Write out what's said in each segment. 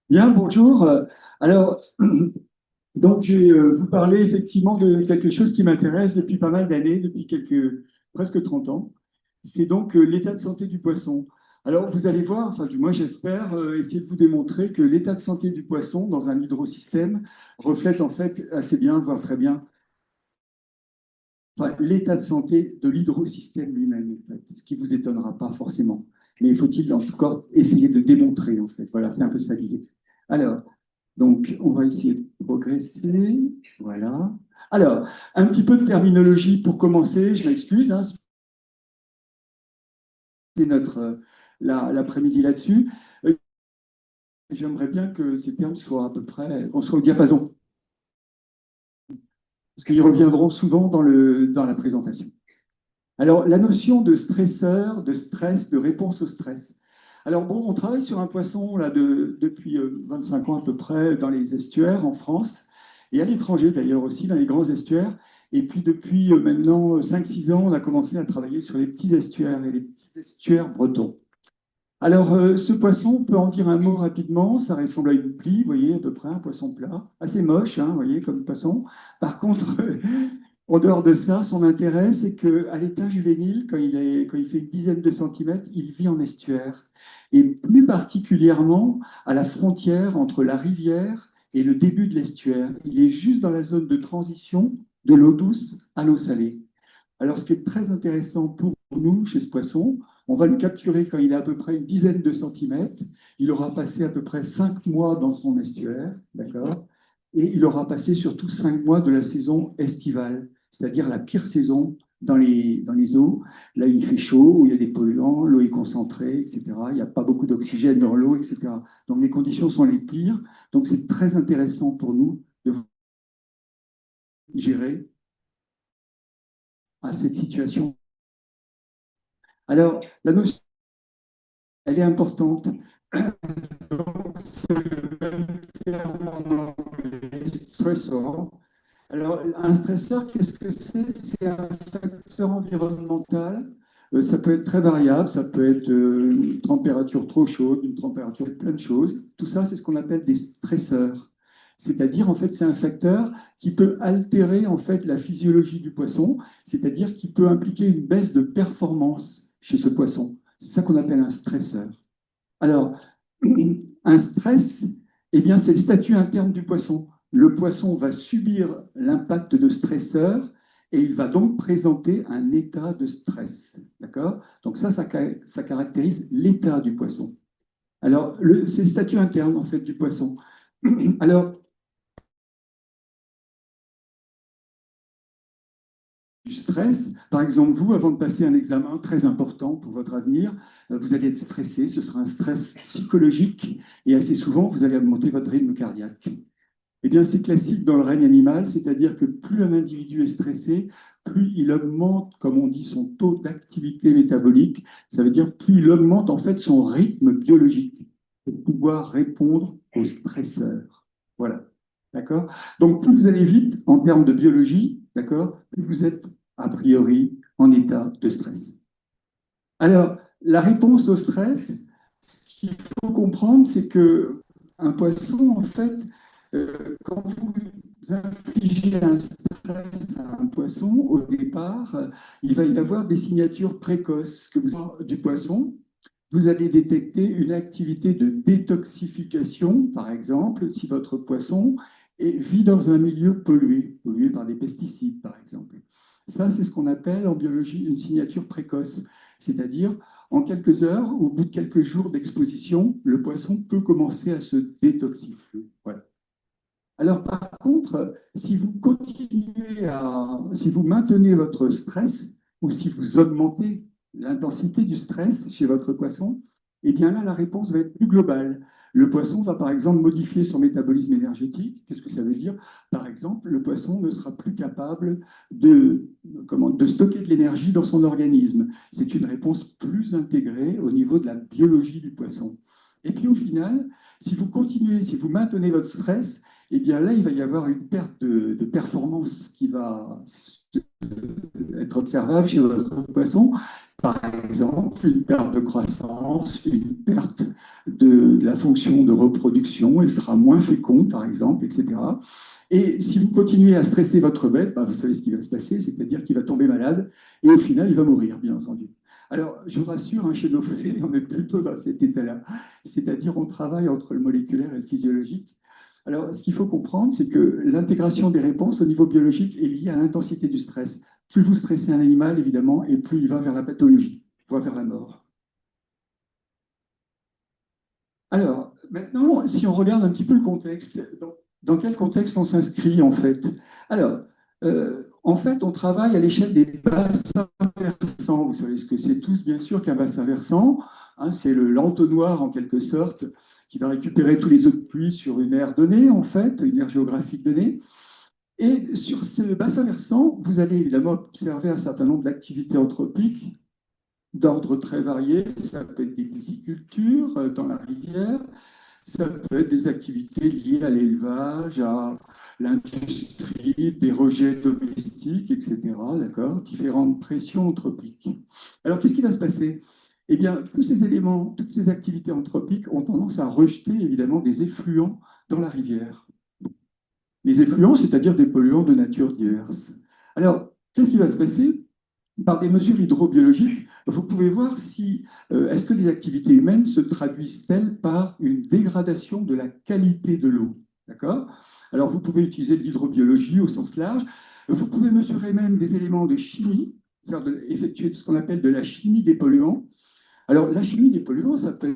Bien, bonjour. Alors, donc, je vais vous parler effectivement de quelque chose qui m'intéresse depuis pas mal d'années, depuis presque 30 ans. C'est donc l'état de santé du poisson. Alors, vous allez voir, enfin, du moins, j'espère essayer de vous démontrer que l'état de santé du poisson dans un hydrosystème reflète en fait assez bien, voire très bien, enfin, l'état de santé de l'hydrosystème lui-même, en fait, ce qui vous étonnera pas forcément. Mais faut-il en tout cas essayer de le démontrer, en fait. Voilà, c'est un peu ça l'idée. Alors, donc, on va essayer de progresser. Voilà. Alors, un petit peu de terminologie pour commencer. Je m'excuse, hein, c'est notre l'après-midi là-dessus. Euh, J'aimerais bien que ces termes soient à peu près, qu'on soit au diapason, parce qu'ils reviendront souvent dans la présentation. Alors, la notion de stresseur, de stress, de réponse au stress. Alors, bon, on travaille sur un poisson là, depuis 25 ans à peu près dans les estuaires en France et à l'étranger d'ailleurs aussi, dans les grands estuaires. Et puis, depuis maintenant 5-6 ans, on a commencé à travailler sur les petits estuaires et les petits estuaires bretons. Alors, ce poisson, on peut en dire un mot rapidement. Ça ressemble à une plie, vous voyez, à peu près, un poisson plat. Assez moche, hein, vous voyez, comme poisson. Par contre, en dehors de ça, son intérêt, c'est qu'à l'état juvénile, quand il fait une dizaine de centimètres, il vit en estuaire. Et plus particulièrement à la frontière entre la rivière et le début de l'estuaire. Il est juste dans la zone de transition de l'eau douce à l'eau salée. Alors, ce qui est très intéressant pour nous chez ce poisson, on va le capturer quand il a à peu près une dizaine de centimètres. Il aura passé à peu près 5 mois dans son estuaire, d'accord? Et il aura passé surtout 5 mois de la saison estivale, c'est-à-dire la pire saison dans les eaux. Là, il fait chaud, où il y a des polluants, l'eau est concentrée, etc. Il n'y a pas beaucoup d'oxygène dans l'eau, etc. Donc, les conditions sont les pires. Donc, c'est très intéressant pour nous de gérer à cette situation. Alors, la notion elle est importante. Donc, c'est le même terme en anglais, stressor. Alors, un stresseur, qu'est-ce que c'est? C'est un facteur environnemental. Ça peut être très variable, ça peut être une température trop chaude, une température, plein de choses. Tout ça, c'est ce qu'on appelle des stresseurs. C'est-à-dire, en fait, c'est un facteur qui peut altérer en fait la physiologie du poisson, c'est-à-dire qui peut impliquer une baisse de performance chez ce poisson. C'est ça qu'on appelle un stresseur. Alors, un stress, eh bien, c'est le statut interne du poisson. Le poisson va subir l'impact de stresseurs et il va donc présenter un état de stress. D'accord? Donc ça caractérise l'état du poisson. Alors, c'est le statut interne, en fait, du poisson. Alors, du stress. Par exemple, vous, avant de passer un examen très important pour votre avenir, vous allez être stressé, ce sera un stress psychologique et assez souvent, vous allez augmenter votre rythme cardiaque. Eh bien, c'est classique dans le règne animal, c'est-à-dire que plus un individu est stressé, plus il augmente, comme on dit, son taux d'activité métabolique. Ça veut dire plus il augmente en fait son rythme biologique pour pouvoir répondre aux stresseurs. Voilà. D'accord? Donc, plus vous allez vite en termes de biologie, d'accord, plus vous êtes a priori en état de stress. Alors, la réponse au stress, ce qu'il faut comprendre, c'est que un poisson, en fait, quand vous infligez un stress à un poisson, au départ, il va y avoir des signatures précoces que vous avez du poisson. Vous allez détecter une activité de détoxification, par exemple, si votre poisson vit dans un milieu pollué, pollué par des pesticides, par exemple. Ça, c'est ce qu'on appelle en biologie une signature précoce, c'est-à-dire en quelques heures, au bout de quelques jours d'exposition, le poisson peut commencer à se détoxifier. Voilà. Alors par contre, si vous continuez si vous maintenez votre stress ou si vous augmentez l'intensité du stress chez votre poisson, eh bien là, la réponse va être plus globale. Le poisson va par exemple modifier son métabolisme énergétique. Qu'est-ce que ça veut dire? Par exemple, le poisson ne sera plus capable de stocker de l'énergie dans son organisme. C'est une réponse plus intégrée au niveau de la biologie du poisson. Et puis au final, si vous continuez, si vous maintenez votre stress, eh bien là, il va y avoir une perte de performance qui va être observable chez votre poisson. Par exemple, une perte de croissance, une perte de la fonction de reproduction, il sera moins fécond, par exemple, etc. Et si vous continuez à stresser votre bête, bah, vous savez ce qui va se passer, c'est-à-dire qu'il va tomber malade et au final, il va mourir, bien entendu. Alors, je vous rassure, hein, chez nos fées, on est plutôt dans cet état-là, c'est-à-dire on travaille entre le moléculaire et le physiologique. Alors, ce qu'il faut comprendre, c'est que l'intégration des réponses au niveau biologique est liée à l'intensité du stress. Plus vous stressez un animal, évidemment, et plus il va vers la pathologie, voire vers la mort. Alors, maintenant, si on regarde un petit peu le contexte, dans quel contexte on s'inscrit, en fait? Alors, en fait, on travaille à l'échelle des bassins versants. Vous savez ce que c'est tous, bien sûr, qu'un bassin versant. Hein, c'est l'entonnoir, en quelque sorte, qui va récupérer tous les eaux de pluie sur une aire donnée, en fait, une aire géographique donnée. Et sur ce bassin versant, vous allez évidemment observer un certain nombre d'activités anthropiques d'ordre très varié. Ça peut être des piscicultures dans la rivière, ça peut être des activités liées à l'élevage, à l'industrie, des rejets domestiques, etc. D'accord? Différentes pressions anthropiques. Alors, qu'est-ce qui va se passer? Eh bien, tous ces éléments, toutes ces activités anthropiques ont tendance à rejeter évidemment des effluents dans la rivière. Les effluents, c'est-à-dire des polluants de nature diverse. Alors, qu'est-ce qui va se passer? Par des mesures hydrobiologiques, vous pouvez voir si est-ce que les activités humaines se traduisent-elles par une dégradation de la qualité de l'eau. D'accord? Alors, vous pouvez utiliser de l'hydrobiologie au sens large. Vous pouvez mesurer même des éléments de chimie, effectuer ce qu'on appelle de la chimie des polluants. Alors, la chimie des polluants, ça peut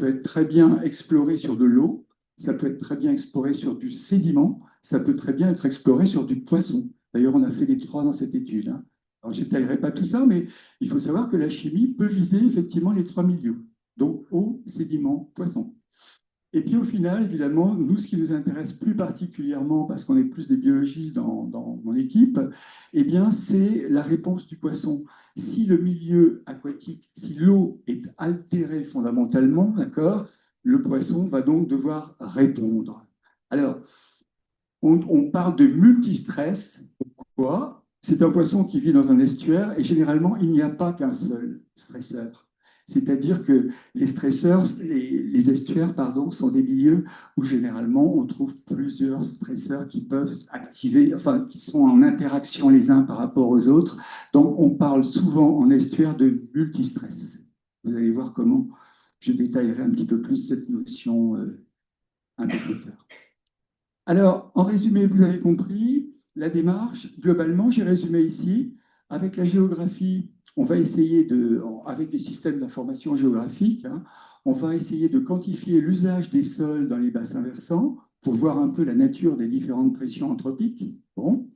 être très bien exploré sur de l'eau, ça peut être très bien exploré sur du sédiment, ça peut très bien être exploré sur du poisson. D'ailleurs, on a fait les trois dans cette étude. Hein. Alors, je n'étalerai pas tout ça, mais il faut savoir que la chimie peut viser effectivement les trois milieux, donc eau, sédiment, poisson. Et puis au final, évidemment, nous, ce qui nous intéresse plus particulièrement, parce qu'on est plus des biologistes dans mon équipe, eh bien, c'est la réponse du poisson. Si le milieu aquatique, si l'eau est altérée fondamentalement, d'accord, le poisson va donc devoir répondre. Alors, on parle de multistress. Pourquoi? C'est un poisson qui vit dans un estuaire et généralement, il n'y a pas qu'un seul stresseur. C'est-à-dire que les stresseurs, les estuaires, pardon, sont des milieux où généralement on trouve plusieurs stresseurs qui peuvent activer, enfin qui sont en interaction les uns par rapport aux autres. Donc on parle souvent en estuaire de multistress. Vous allez voir comment je détaillerai un petit peu plus cette notion un peu plus tard. Alors, en résumé, vous avez compris la démarche. Globalement, j'ai résumé ici. Avec la géographie, on va essayer avec des systèmes d'information géographique, hein, on va essayer de quantifier l'usage des sols dans les bassins versants pour voir un peu la nature des différentes pressions anthropiques. Bon.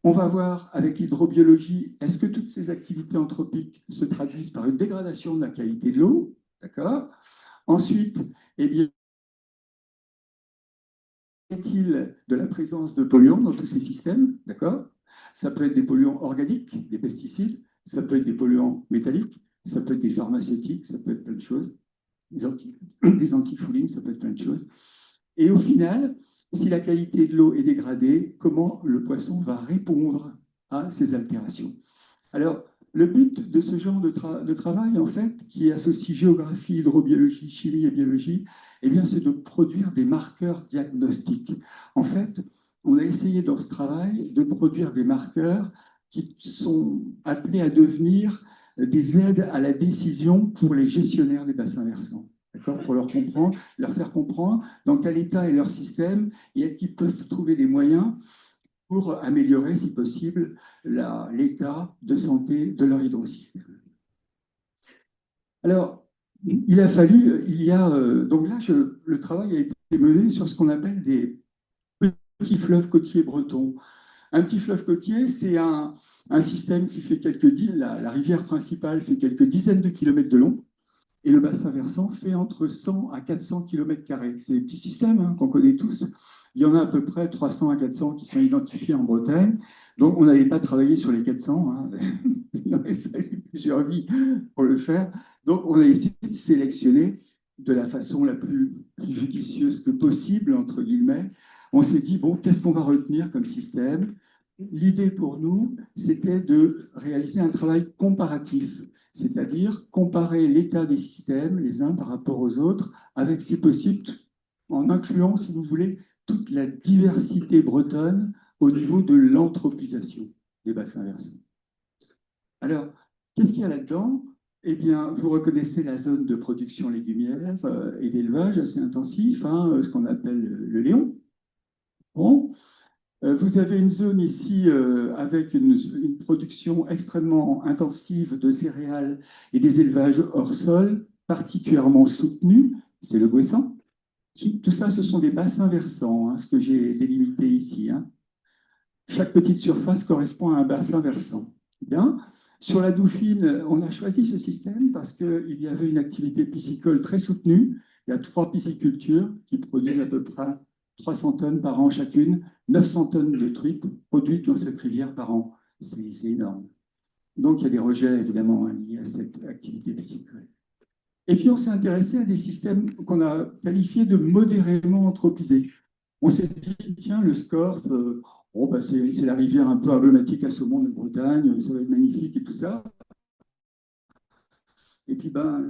On va voir avec l'hydrobiologie, est-ce que toutes ces activités anthropiques se traduisent par une dégradation de la qualité de l'eau? D'accord. Ensuite, eh bien, il de la présence de polluants dans tous ces systèmes, d'accord? Ça peut être des polluants organiques, des pesticides, ça peut être des polluants métalliques, ça peut être des pharmaceutiques, ça peut être plein de choses, des antifoulines, ça peut être plein de choses. Et au final, si la qualité de l'eau est dégradée, comment le poisson va répondre à ces altérations? Alors, le but de ce genre de travail, en fait, qui associe géographie, hydrobiologie, chimie et biologie, eh bien, c'est de produire des marqueurs diagnostiques. En fait, on a essayé dans ce travail de produire des marqueurs qui sont appelés à devenir des aides à la décision pour les gestionnaires des bassins versants. Pour leur faire comprendre dans quel état est leur système et qu'ils peuvent trouver des moyens pour améliorer, si possible, l'état de santé de leur hydrosystème. Alors, il a fallu, donc là, le travail a été mené sur ce qu'on appelle des petits fleuves côtiers bretons. Un petit fleuve côtier, c'est un système qui fait quelques dizaines, la rivière principale fait quelques dizaines de kilomètres de long, et le bassin versant fait entre 100 à 400 km². C'est des petits systèmes hein, qu'on connaît tous. Il y en a à peu près 300 à 400 qui sont identifiés en Bretagne. Donc, on n'allait pas travailler sur les 400. Hein. Il aurait fallu plusieurs vies pour le faire. Donc, on a essayé de sélectionner de la façon la plus judicieuse que possible, entre guillemets. On s'est dit, bon, qu'est-ce qu'on va retenir comme système? L'idée pour nous, c'était de réaliser un travail comparatif, c'est-à-dire comparer l'état des systèmes les uns par rapport aux autres, avec, si possible, en incluant, si vous voulez, toute la diversité bretonne au niveau de l'anthropisation des bassins versants. Alors, qu'est-ce qu'il y a là-dedans? Eh bien, vous reconnaissez la zone de production légumière et d'élevage assez intensif, hein, ce qu'on appelle le Léon. Bon. Vous avez une zone ici avec une production extrêmement intensive de céréales et des élevages hors sol, particulièrement soutenus, c'est le Ouessant. Tout ça, ce sont des bassins versants, hein, ce que j'ai délimité ici. Hein. Chaque petite surface correspond à un bassin versant. Bien. Sur la Dauphine, on a choisi ce système parce qu'il y avait une activité piscicole très soutenue. Il y a 3 piscicultures qui produisent à peu près 300 tonnes par an chacune, 900 tonnes de truites produites dans cette rivière par an. C'est énorme. Donc, il y a des rejets, évidemment, liés à cette activité piscicole. Et puis, on s'est intéressé à des systèmes qu'on a qualifiés de modérément anthropisés. On s'est dit, tiens, le Scorff, bah, c'est la rivière un peu emblématique à saumon de Bretagne, ça va être magnifique et tout ça. Et puis, ben,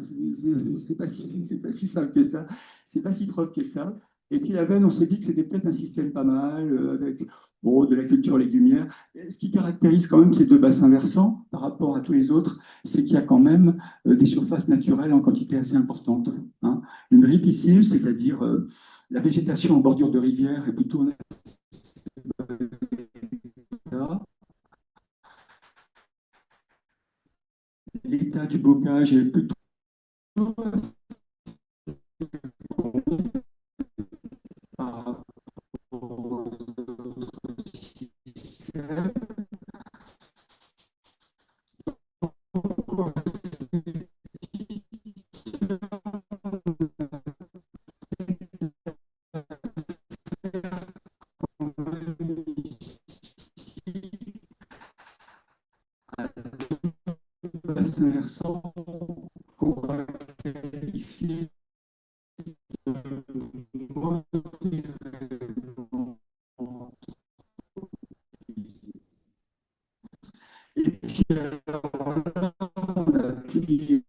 c'est pas si simple que ça, c'est pas si propre que ça. Et puis, la veine, on s'est dit que c'était peut-être un système pas mal, avec bon, de la culture légumière. Ce qui caractérise quand même ces 2 bassins versants par rapport à tous les autres, c'est qu'il y a quand même des surfaces naturelles en quantité assez importante. Hein. Une ripiscille, c'est-à-dire la végétation en bordure de rivière est plutôt l'état du bocage est plutôt par rapport aux autres systèmes. Bassin versant qu'on va qualifier de modérément. Et puis, alors, on a pris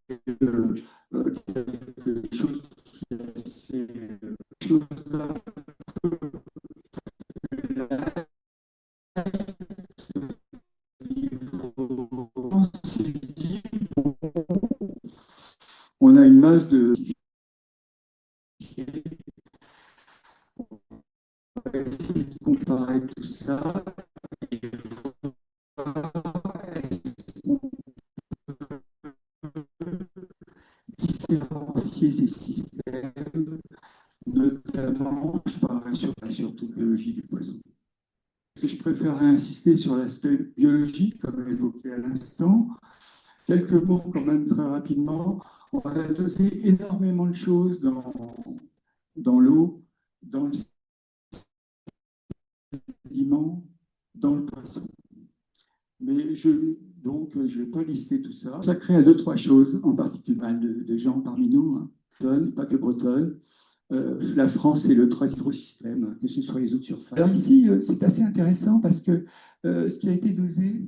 quelque chose qui est assez chose un peu on a une masse de on va essayer de comparer tout ça et voir différencier ces systèmes, notamment, je parlerai surtout de biologie du poisson. Je préférerais insister sur l'aspect biologique, comme évoqué à l'instant. Quelques mots quand même très rapidement. On a dosé énormément de choses dans l'eau, dans le sédiment, dans le poisson. Mais je ne vais pas lister tout ça. Ça crée à 2-3 choses, en particulier de gens parmi nous, hein, bretonnes, pas que bretonnes. La France, c'est le 3 hydrosystème, que ce soit les autres surfaces. Alors ici, c'est assez intéressant parce que ce qui a été dosé,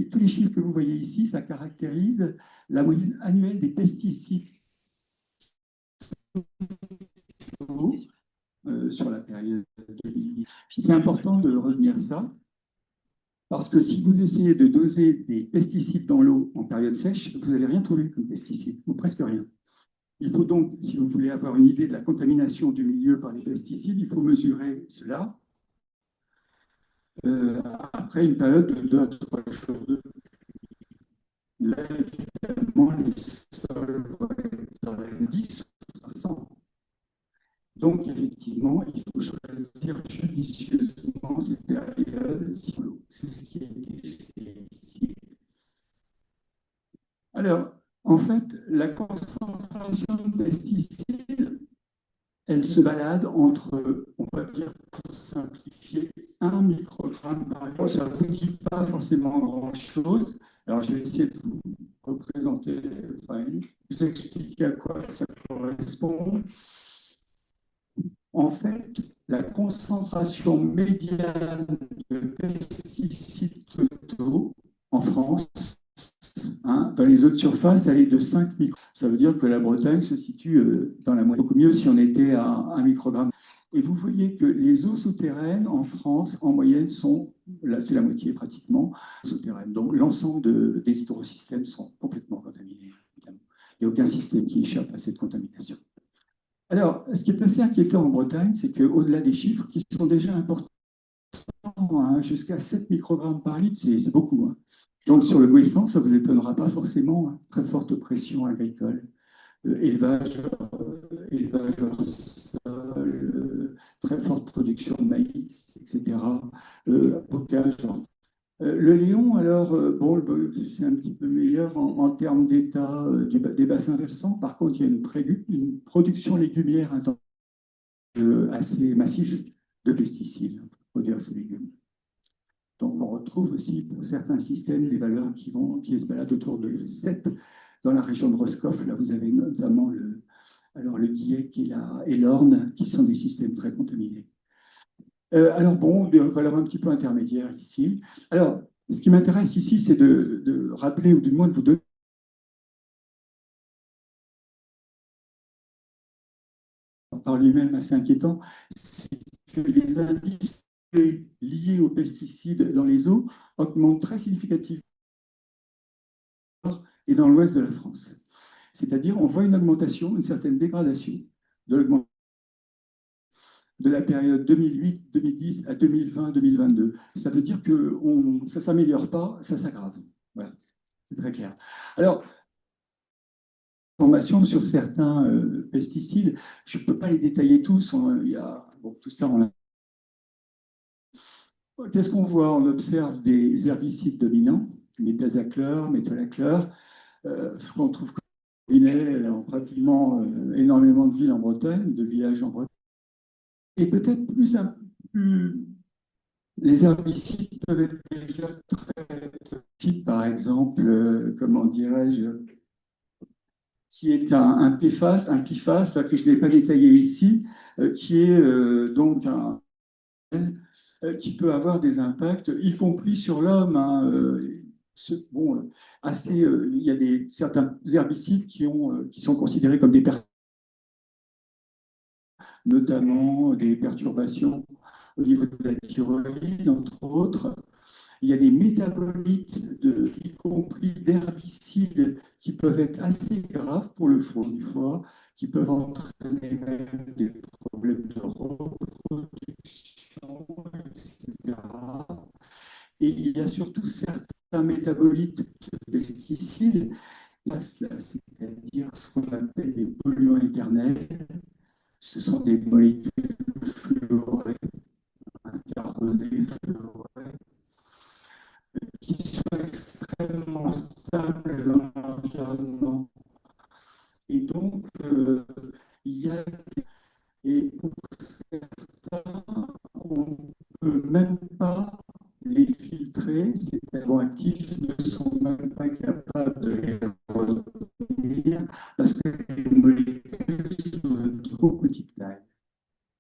tous les chiffres que vous voyez ici, ça caractérise la moyenne annuelle des pesticides sur la période. C'est important de retenir ça. Parce que si vous essayez de doser des pesticides dans l'eau en période sèche, vous n'allez rien trouver comme pesticides, ou presque rien. Il faut donc, si vous voulez avoir une idée de la contamination du milieu par les pesticides, il faut mesurer cela après une période de 2 à 3 jours de pluie. Là, évidemment, les sols vont être dans les 10 ou 100. Donc, effectivement, il faut choisir judicieusement cette période sur l'eau. C'est ce qui a été fait ici. Alors, en fait, la concentration de pesticides, elle se balade entre, on va dire, pour simplifier, 1 microgramme par jour. Ça ne vous dit pas forcément grand-chose. Alors, je vais essayer de vous représenter, enfin, vous expliquer à quoi ça correspond. En fait, la concentration médiane de pesticides totaux en France, hein, dans les eaux de surface, elle est de 5 microgrammes. Ça veut dire que la Bretagne se situe dans la moitié. Beaucoup mieux si on était à 1 microgramme. Et vous voyez que les eaux souterraines en France, en moyenne, sont, là c'est la moitié pratiquement, souterraines. Donc l'ensemble des hydrosystèmes sont complètement contaminés, évidemment. Il n'y a aucun système qui échappe à cette contamination. Alors, ce qui est assez inquiétant en Bretagne, c'est qu'au-delà des chiffres qui sont déjà importants, hein, jusqu'à 7 microgrammes par litre, c'est beaucoup. Hein. Donc, sur le Ouessant, ça ne vous étonnera pas forcément, hein, très forte pression agricole, élevage hors sol, très forte production de maïs, etc., bocage. Le Léon, alors, bon, c'est un petit peu meilleur en termes d'état des bassins versants. Par contre, il y a une production légumière assez massive de pesticides pour produire ces légumes. Donc, on retrouve aussi pour certains systèmes des valeurs qui se baladent autour de 7. Dans la région de Roscoff, là, vous avez notamment le Dieppe et l'Orne, qui sont des systèmes très contaminés. Alors bon, des valeurs un petit peu intermédiaires ici. Alors, ce qui m'intéresse ici, c'est de rappeler, ou du moins de vous donner par lui-même assez inquiétant, c'est que les indices liés aux pesticides dans les eaux augmentent très significativement et dans l'ouest de la France. C'est-à-dire, on voit une augmentation, une certaine dégradation de la période 2008-2010 à 2020-2022. Ça veut dire que ça ne s'améliore pas, ça s'aggrave. Voilà, c'est très clair. Alors, informations sur certains pesticides, je ne peux pas les détailler tous. Tout ça, qu'est-ce qu'on voit? On observe des herbicides dominants, méthazacleur, métolacleur, qu'on trouve dans pratiquement énormément de villes en Bretagne, de villages en Bretagne. Et peut-être les herbicides peuvent être déjà très toxiques, par exemple, comment dirais-je, qui est un PFAS, là, que je n'ai pas détaillé ici, qui est donc qui peut avoir des impacts, y compris sur l'homme. Hein, bon, il y a certains herbicides qui sont considérés comme des notamment des perturbations au niveau de la thyroïde, entre autres. Il y a des métabolites, y compris d'herbicides, qui peuvent être assez graves pour le foie du foie, qui peuvent entraîner même des problèmes de reproduction, etc. Et il y a surtout certains métabolites de pesticides, c'est-à-dire ce qu'on appelle les polluants éternels. Ce sont des molécules fluorées, carbonées, fluorées, qui sont extrêmement stables dans l'environnement. Et donc, il y a, et pour certains, on ne peut même pas les filtrer, ces éléments actifs ne sont même pas capables de les retenir parce que les molécules sont de trop petite taille.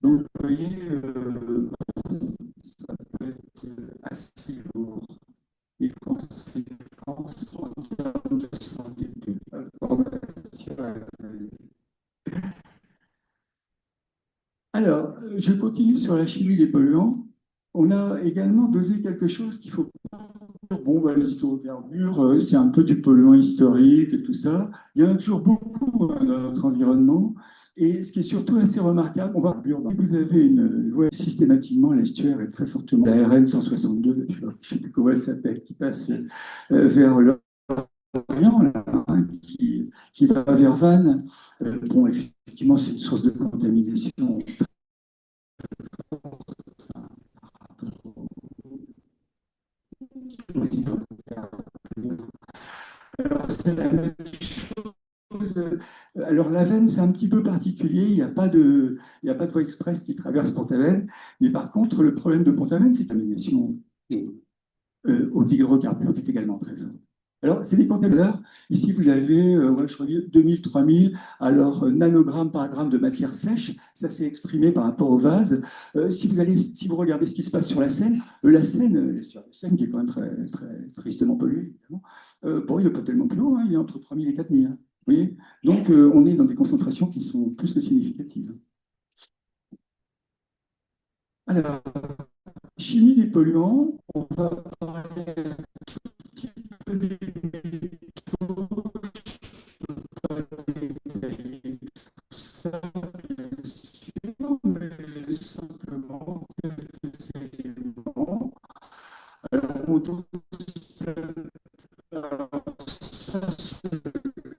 Donc, vous voyez, ça peut être assez lourd. Les conséquences en termes de santé publique. Alors, je continue sur la chimie des polluants. On a également dosé quelque chose qu'il faut pas dire. Bon, bah, les hydrocarbures, c'est un peu du polluant historique et tout ça. Il y en a toujours beaucoup dans notre environnement. Et ce qui est surtout assez remarquable, vous avez une voie systématiquement, l'estuaire est très fortement. La RN 162, je ne sais plus comment elle s'appelle, qui passe vers l'Orient, là, hein, qui va vers Vannes. Bon, effectivement, c'est une source de contamination. Alors, c'est la même chose. Alors, la Veine, c'est un petit peu particulier. Il n'y a pas de voie express qui traverse Pont-Aven. Mais par contre, le problème de Pont-Aven, c'est que la contamination aux hydrocarbures est également très forte. Alors, c'est des conteneurs. Ici, vous avez, ouais, je crois, 2000, 3000. Alors, nanogrammes par gramme de matière sèche, ça s'est exprimé par rapport au vase. Si vous regardez ce qui se passe sur la Seine, l'estuaire de Seine, qui est quand même très, très tristement pollué, évidemment, bon, il n'est pas tellement plus haut, hein, il est entre 3000 et 4000. Hein, vous voyez. Donc, on est dans des concentrations qui sont plus que significatives. Alors, chimie des polluants, on va parler un petit peu des métaux, pas détailler tout ça, bien sûr, mais simplement quelques éléments. Alors, on doit alors, ça,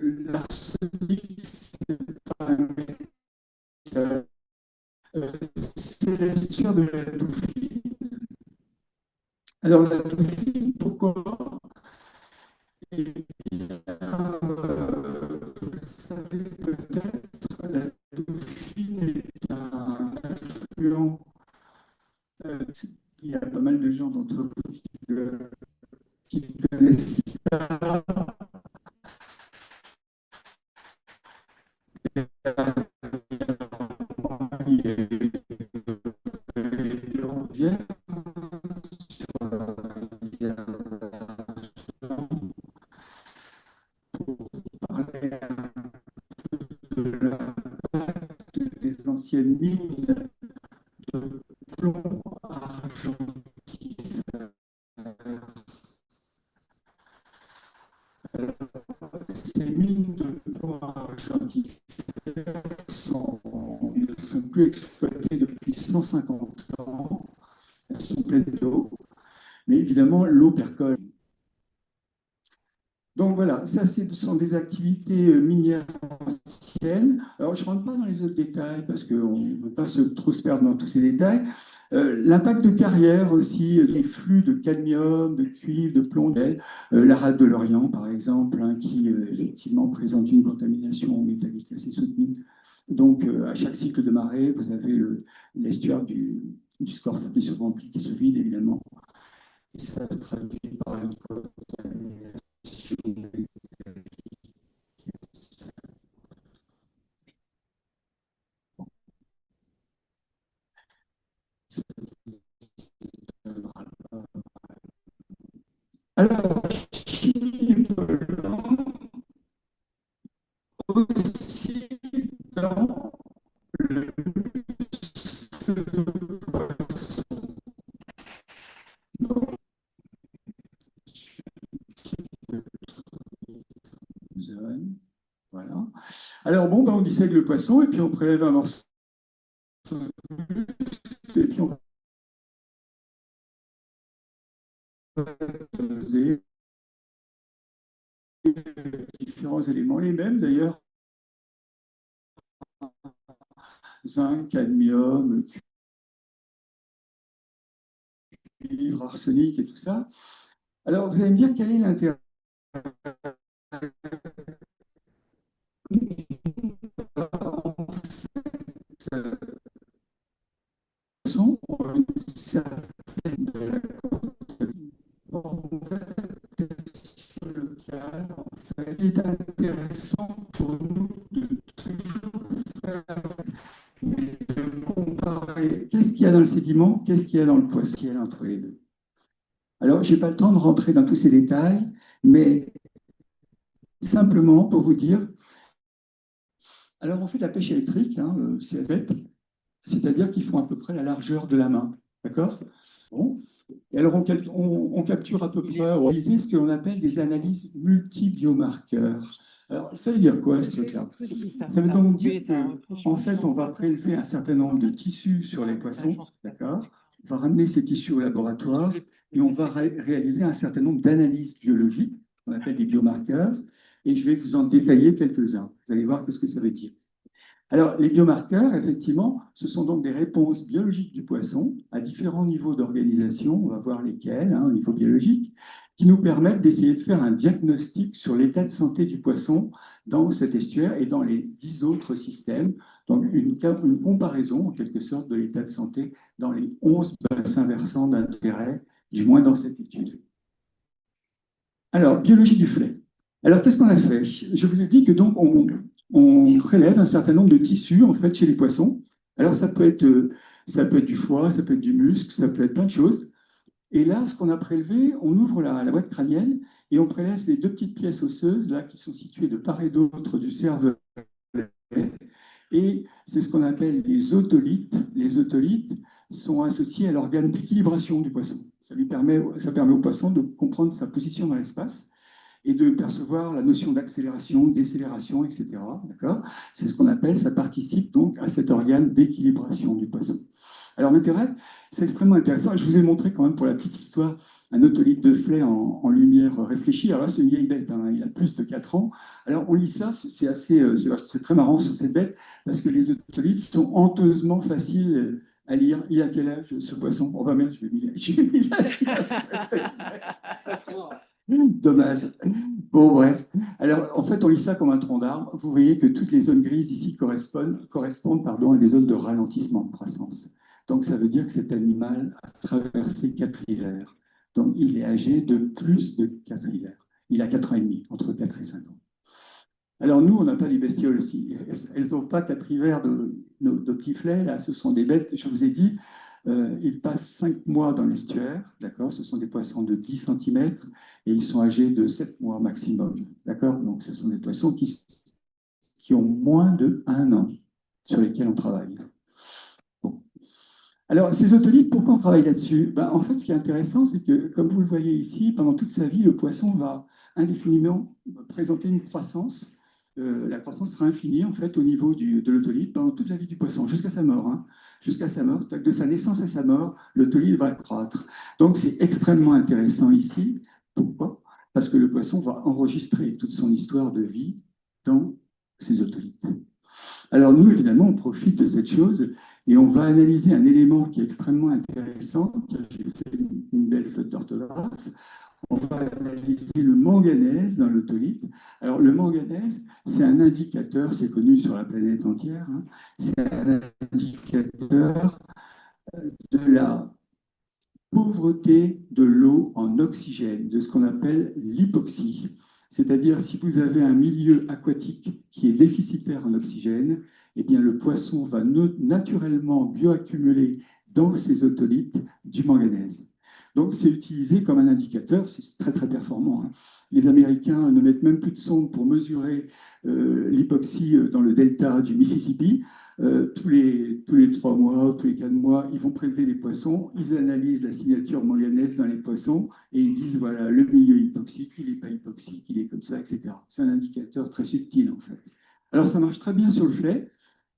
l'arsenic, c'est pas un métal, c'est l'estuaire de la Dauphine. Alors, la Dauphine, pourquoi? Eh bien, vous le savez peut-être, la Dauphine est un affluent. euh, il y a pas mal de gens d'entre vous qui connaissent ça. Il y a eu des rivières sur la rivière pour parler de l'impact des anciennes mines de plomb argentifère. Ces mines de plomb argentifère ne sont plus exploitées depuis 150 ans. Elles sont pleines d'eau, mais évidemment, l'eau percole. Donc voilà, ça, ce sont des activités minières anciennes. Alors, je ne rentre pas dans les autres détails parce qu'on ne veut pas trop se perdre dans tous ces détails. L'impact de carrière aussi, des flux de cadmium, de cuivre, de plomb, la rade de l'Orient, par exemple, hein, qui effectivement présente une contamination métallique assez soutenue. Donc, à chaque cycle de marée, vous avez l'estuaire du Scorff qui se remplit, qui se vide, évidemment. Et ça se traduit par une contamination. Alors, chimie polluant, aussi dans le muscle de poisson. Donc, voilà. Alors, bon, ben, on dissèque le poisson et puis on prélève un morceau de muscle et puis on va doser différents éléments, les mêmes d'ailleurs, zinc, cadmium, cuivre, arsenic et tout ça. Alors, vous allez me dire quel est l'intérêt pour une certaine de la locale, en fait, il est intéressant pour nous de toujours faire, de comparer qu'est-ce qu'il y a dans le sédiment, qu'est-ce qu'il y a dans le poisson, qu'il y a entre les deux. Alors, je n'ai pas le temps de rentrer dans tous ces détails, mais simplement pour vous dire, alors on fait de la pêche électrique, hein, c'est-à-dire qu'ils font à peu près la largeur de la main, d'accord? Bon. Et alors on capture à peu près, on réalise ce que l'on appelle des analyses multibiomarqueurs. Alors ça veut dire quoi ce truc-là? Ça veut donc dire qu'en fait on va prélever un certain nombre de tissus sur les poissons, d'accord? On va ramener ces tissus au laboratoire et on va réaliser un certain nombre d'analyses biologiques, qu'on appelle des biomarqueurs, et je vais vous en détailler quelques-uns. Vous allez voir ce que ça veut dire. Alors, les biomarqueurs, effectivement, ce sont donc des réponses biologiques du poisson à différents niveaux d'organisation, on va voir lesquels, hein, au niveau biologique, qui nous permettent d'essayer de faire un diagnostic sur l'état de santé du poisson dans cet estuaire et dans les 10 autres systèmes. Donc, une comparaison, en quelque sorte, de l'état de santé dans les 11 bassins versants d'intérêt, du moins dans cette étude. Alors, biologie du flait. Alors, qu'est-ce qu'on a fait? Je vous ai dit que donc on prélève un certain nombre de tissus en fait chez les poissons. Alors, ça peut être du foie, ça peut être du muscle, ça peut être plein de choses. Et là, ce qu'on a prélevé, on ouvre la boîte crânienne et on prélève ces deux petites pièces osseuses là qui sont situées de part et d'autre du cerveau. Et c'est ce qu'on appelle les otolithes. Les otolithes sont associés à l'organe d'équilibration du poisson. Ça permet au poisson de comprendre sa position dans l'espace et de percevoir la notion d'accélération, décélération, etc. D'accord? C'est ce qu'on appelle, ça participe donc à cet organe d'équilibration du poisson. Alors l'intérêt, c'est extrêmement intéressant. Je vous ai montré quand même pour la petite histoire un otolithe de flait en lumière réfléchie. Alors là, c'est une vieille bête, hein, il a plus de 4 ans. Alors on lit ça, c'est très marrant sur cette bête, parce que les otolithes sont honteusement faciles à lire. Il a quel âge ce poisson? Oh bah merde, je vais mis l'âge. Dommage. Bon, bref. Alors, en fait, on lit ça comme un tronc d'arbre. Vous voyez que toutes les zones grises ici correspondent à des zones de ralentissement de croissance. Donc, ça veut dire que cet animal a traversé 4 hivers. Donc, il est âgé de plus de 4 hivers. Il a 4 ans et demi, entre 4 et 5 ans. Alors, nous, on n'a pas des bestioles aussi. Elles n'ont pas 4 hivers de petits flets. Là, ce sont des bêtes, je vous ai dit, ils passent 5 mois dans l'estuaire, d'accord? Ce sont des poissons de 10 centimètres et ils sont âgés de 7 mois maximum, d'accord? Donc, ce sont des poissons qui ont moins de 1 an sur lesquels on travaille. Bon. Alors, ces otolithes, pourquoi on travaille là-dessus? Ben, en fait, ce qui est intéressant, c'est que, comme vous le voyez ici, pendant toute sa vie, le poisson va indéfiniment présenter une croissance. La croissance sera infinie, en fait, au niveau de l'otolithe pendant toute la vie du poisson, jusqu'à sa mort. Hein. Jusqu'à sa mort, de sa naissance à sa mort, l'otolithe va croître. Donc, c'est extrêmement intéressant ici. Pourquoi? Parce que le poisson va enregistrer toute son histoire de vie dans ses otolithes. Alors nous, évidemment, on profite de cette chose et on va analyser un élément qui est extrêmement intéressant. J'ai fait une belle faute d'orthographe. On va analyser le manganèse dans l'otolithe. Alors le manganèse, c'est un indicateur, c'est connu sur la planète entière, hein. C'est un indicateur de la pauvreté de l'eau en oxygène, de ce qu'on appelle l'hypoxie. C'est-à-dire, si vous avez un milieu aquatique qui est déficitaire en oxygène, eh bien, le poisson va naturellement bioaccumuler dans ses otolithes du manganèse. Donc, c'est utilisé comme un indicateur, c'est très très performant. Hein. Les Américains ne mettent même plus de sonde pour mesurer l'hypoxie dans le delta du Mississippi. Tous les 3 mois, tous les 4 mois, ils vont prélever les poissons, ils analysent la signature manganèse dans les poissons et ils disent voilà, le milieu hypoxique, il n'est pas hypoxique, il est comme ça, etc. C'est un indicateur très subtil en fait. Alors ça marche très bien sur le flait.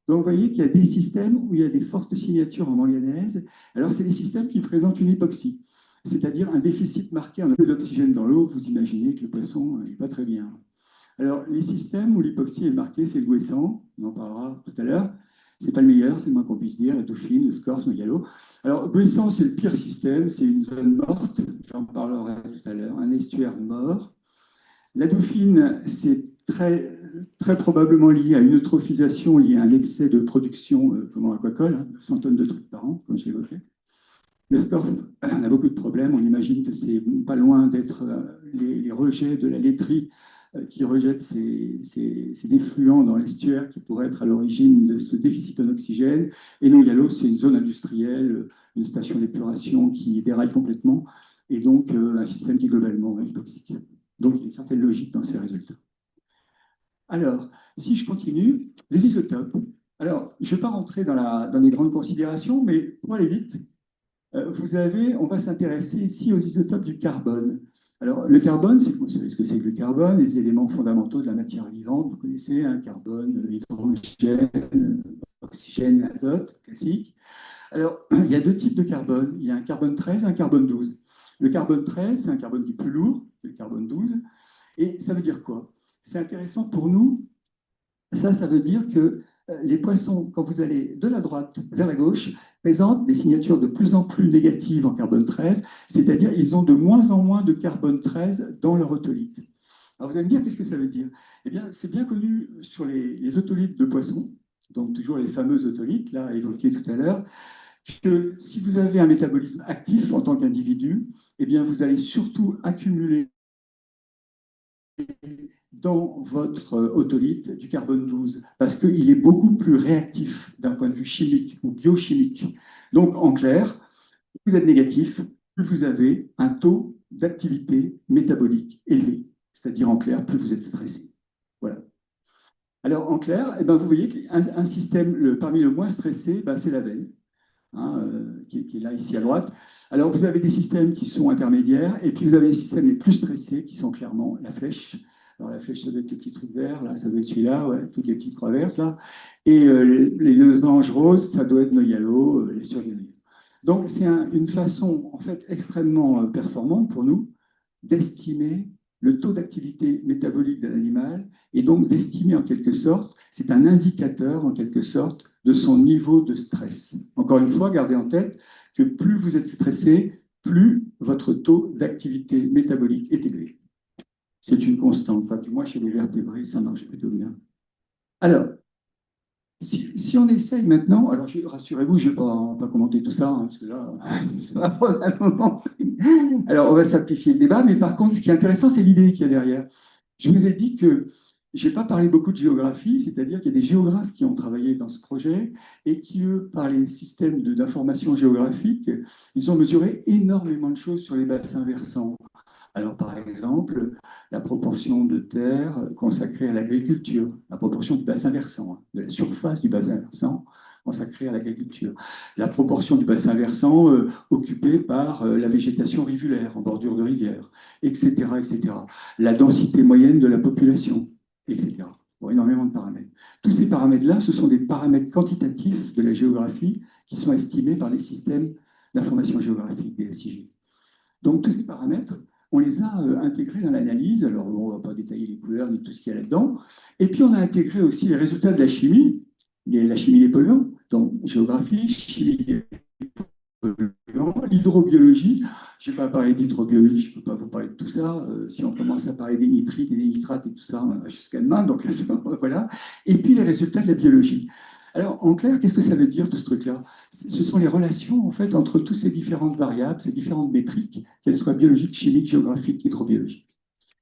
Donc vous voyez qu'il y a des systèmes où il y a des fortes signatures en manganèse. Alors c'est des systèmes qui présentent une hypoxie, c'est-à-dire un déficit marqué en peu d'oxygène dans l'eau. Vous imaginez que le poisson n'est pas très bien. Alors les systèmes où l'hypoxie est marquée, c'est le goéland, on en parlera tout à l'heure. C'est pas le meilleur, c'est le moins qu'on puisse dire, la dauphine, le scorse, le galop. Alors, goéland, c'est le pire système, c'est une zone morte, j'en parlerai tout à l'heure, un estuaire mort. La dauphine, c'est très probablement lié à une eutrophisation, liée à un excès de production comme en aquacole, hein, 100 tonnes de trucs par an, comme je l'évoquais. Le scorf, on a beaucoup de problèmes. On imagine que c'est pas loin d'être les rejets de la laiterie qui rejette ces effluents dans l'estuaire qui pourraient être à l'origine de ce déficit en oxygène. Et Nogalo, c'est une zone industrielle, une station d'épuration qui déraille complètement, et donc un système qui est globalement hypoxique. Donc il y a une certaine logique dans ces résultats. Alors, si je continue, les isotopes. Alors, je ne vais pas rentrer dans les grandes considérations, mais pour aller vite, on va s'intéresser ici aux isotopes du carbone. Alors, le carbone, vous savez ce que c'est que le carbone, les éléments fondamentaux de la matière vivante, vous connaissez, un carbone, hydrogène, oxygène, azote, classique. Alors, il y a deux types de carbone. Il y a un carbone 13 et un carbone 12. Le carbone 13, c'est un carbone qui est plus lourd que le carbone 12. Et ça veut dire quoi? C'est intéressant pour nous. Ça veut dire que les poissons, quand vous allez de la droite vers la gauche, présentent des signatures de plus en plus négatives en carbone 13, c'est-à-dire ils ont de moins en moins de carbone 13 dans leur otolithe. Alors vous allez me dire, qu'est-ce que ça veut dire? Eh bien, c'est bien connu sur les otolithes de poissons, donc toujours les fameuses otolithes, là évoquées tout à l'heure, que si vous avez un métabolisme actif en tant qu'individu, eh bien, vous allez surtout accumuler dans votre otolithe du carbone 12, parce qu'il est beaucoup plus réactif d'un point de vue chimique ou biochimique. Donc, en clair, plus vous êtes négatif, plus vous avez un taux d'activité métabolique élevé. C'est-à-dire, en clair, plus vous êtes stressé. Voilà. Alors, en clair, eh ben, vous voyez qu'un système parmi le moins stressé, ben, c'est la veille, hein, qui est là, ici à droite. Alors, vous avez des systèmes qui sont intermédiaires, et puis vous avez les systèmes les plus stressés, qui sont clairement la flèche. Alors, la flèche, ça doit être le petit truc vert, là, ça doit être celui-là, ouais, toutes les petites croix vertes, là. Et les losanges roses, ça doit être Noyalo, les surguenilles. Donc, c'est une façon, en fait, extrêmement performante pour nous d'estimer le taux d'activité métabolique d'un animal et donc d'estimer en quelque sorte, c'est un indicateur en quelque sorte de son niveau de stress. Encore une fois, gardez en tête que plus vous êtes stressé, plus votre taux d'activité métabolique est élevé. C'est une constante, enfin, du moins chez les vertébrés, ça marche plutôt bien. Alors, si on essaye maintenant, alors rassurez-vous, je ne vais pas commenter tout ça, hein, parce que là, ça va prendre un moment. Alors, on va simplifier le débat, mais par contre, ce qui est intéressant, c'est l'idée qu'il y a derrière. Je vous ai dit que je n'ai pas parlé beaucoup de géographie, c'est-à-dire qu'il y a des géographes qui ont travaillé dans ce projet et qui, eux, par les systèmes d'information géographique, ils ont mesuré énormément de choses sur les bassins versants. Alors, par exemple, la proportion de terre consacrée à l'agriculture, la proportion du bassin versant, hein, de la surface du bassin versant consacrée à l'agriculture, la proportion du bassin versant occupé par la végétation rivulaire en bordure de rivière, etc., etc. La densité moyenne de la population, etc. Bon, énormément de paramètres. Tous ces paramètres-là, ce sont des paramètres quantitatifs de la géographie qui sont estimés par les systèmes d'information géographique, des SIG. Donc, tous ces paramètres, on les a intégrés dans l'analyse. Alors, on ne va pas détailler les couleurs ni tout ce qu'il y a là-dedans. Et puis, on a intégré aussi les résultats de la chimie des polluants, donc géographie, chimie des polluants, l'hydrobiologie. Je ne vais pas parler d'hydrobiologie, je ne peux pas vous parler de tout ça. Si on commence à parler des nitrites et des nitrates et tout ça, on va jusqu'à demain. Donc, voilà. Et puis, les résultats de la biologie. Alors, en clair, qu'est-ce que ça veut dire, tout ce truc-là? Ce sont les relations, en fait, entre toutes ces différentes variables, ces différentes métriques, qu'elles soient biologiques, chimiques, géographiques, hydrobiologiques.